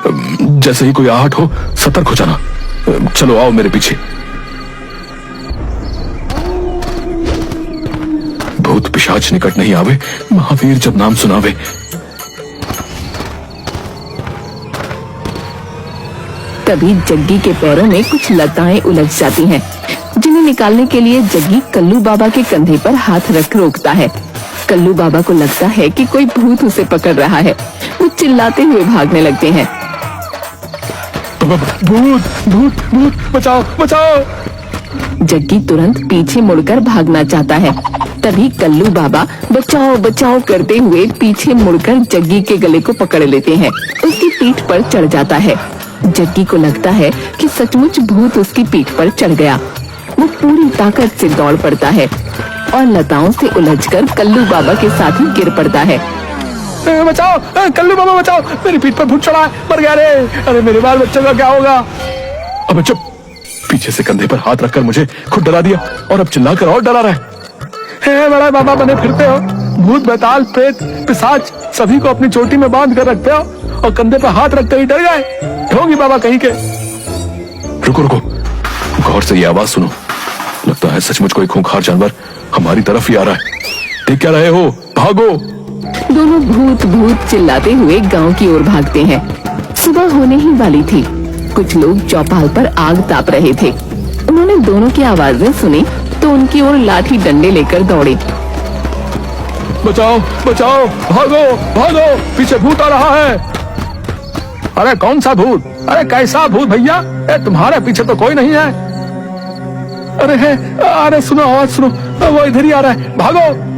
जैसे ही कोई आहट हो सतर्क हो जाना। चलो आओ मेरे पीछे। भूत पिशाच निकट नहीं आवे, महावीर जब नाम सुनावे। तभी जग्गी के पैरों में कुछ लताएं उलझ जाती हैं, जिन्हें निकालने के लिए जग्गी कल्लू बाबा के कंधे पर हाथ रख रोकता है। कल्लू बाबा को लगता है कि कोई भूत उसे पकड़ रहा है। वो चिल्लाते हुए भागने लगते हैं। भूत भूत भूत, बचाओ बचाओ। जग्गी तुरंत पीछे मुड़कर भागना चाहता है। तभी कल्लू बाबा बचाओ बचाओ करते हुए पीछे मुड़कर जग्गी के गले को पकड़ लेते हैं। उसकी पीठ पर चढ़ जाता है। जग्गी को लगता है कि सचमुच भूत उसकी पीठ पर चढ़ गया। वो पूरी ताकत से दौड़ पड़ता है और लताओं से उलझकर कल्लू बाबा के साथ ही गिर पड़ता है। बचाओ कल्लू बाबा बचाओ, मेरी पीठ पर भूत चढ़ा है, मर गया रे। अरे मेरे बाल बच्चों का क्या होगा? अब चुप। पीछे से कंधे पर हाथ रखकर मुझे खुद डरा दिया और अब चिल्लाकर और डरा रहा है। बड़ा बाबा बने फिरते हो, भूत बैताल प्रेत पिशाच सभी को अपनी चोटी में बांध कर रखते हो और कंधे पर हाथ रखते ही डर गए। ढोंगी बाबा कहीं के। रुको रुको, गौर से ये आवाज सुनो। लगता है सचमुच कोई खूंखार जानवर हमारी तरफ ही आ रहा है। देख क्या रहे हो, भागो। दोनों भूत भूत चिल्लाते हुए गांव की ओर भागते हैं। सुबह होने ही वाली थी। कुछ लोग चौपाल पर आग ताप रहे थे। उन्होंने दोनों की आवाजें सुनी तो उनकी ओर लाठी डंडे लेकर दौड़े। बचाओ बचाओ, भागो भागो, पीछे भूत आ रहा है। अरे कौन सा भूत? अरे कैसा भूत भैया? तुम्हारे पीछे तो कोई नहीं है। अरे है, अरे सुनो आवाज सुनो, वो इधर ही आ रहा है, भागो।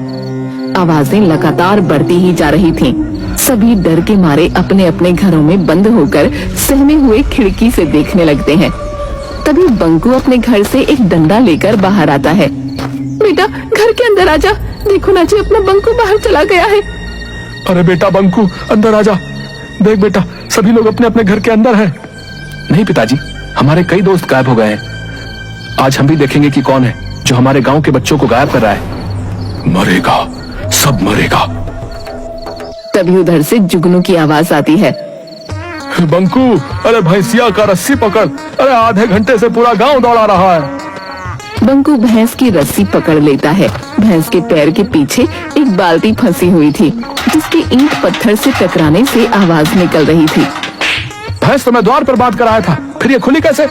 आवाजें लगातार बढ़ती ही जा रही थीं। सभी डर के मारे अपने अपने घरों में बंद होकर सहमे हुए खिड़की से देखने लगते हैं। तभी बंकू अपने घर से एक डंडा लेकर बाहर आता है। बेटा घर के अंदर आजा, देखो ना जी अपना बंकू बाहर चला गया है। अरे बेटा बंकू अंदर आजा, देख बेटा सभी लोग अपने अपने घर के अंदर हैं। नहीं पिताजी, हमारे कई दोस्त गायब हो गए हैं। आज हम भी देखेंगे कि कौन है जो हमारे गांव के बच्चों को गायब कर रहा है। मरेगा, सब मरेगा। तभी उधर से जुगनू की आवाज आती है। बंकू, अरे भैंसिया का रस्सी पकड़, अरे आधे घंटे से पूरा गांव दौड़ा रहा है। बंकू भैंस की रस्सी पकड़ लेता है। भैंस के पैर के पीछे एक बाल्टी फंसी हुई थी, जिसकी ईंट पत्थर से टकराने से आवाज निकल रही थी। भैंस तो मैं द्वार पर बांध कर आया था, फिर ये खुली कैसे?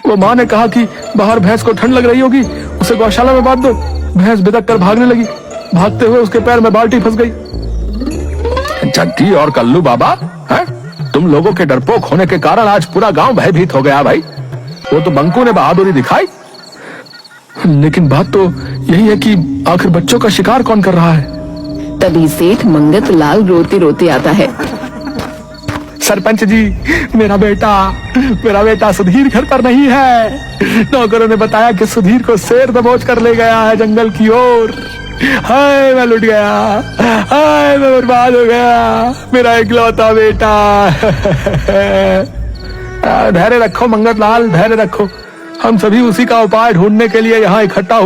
वो माँ ने कहा कि बाहर भैंस को ठंड लग रही होगी, उसे गौशाला में बांध दो। भैंस बिदक कर भागने लगी, भागते हुए उसके पैर में बाल्टी फंस गई। जग्गी और कल्लू बाबा, हैं? तुम लोगों के डरपोक होने के कारण आज पूरा गांव भयभीत हो गया भाई। वो तो बंकू ने बहादुरी दिखाई, लेकिन बात तो यही है कि आखिर बच्चों का शिकार कौन कर रहा है? तभी सेठ मंगत लाल रोते रोते आता है। सरपंच जी, मेरा बेटा सुधीर घर पर नहीं है। नौकरों ने बताया कि सुधीर को शेर दबोच कर ले गया है जंगल की ओर। हाय मैं लुट गया, हाय मैं बर्बाद हो गया, मेरा इकलौता बेटा। धैर्य रखो मंगत लाल, धैर्य रखो। हम सभी उसी का उपाय ढूंढने के लिए यहाँ इकट्ठा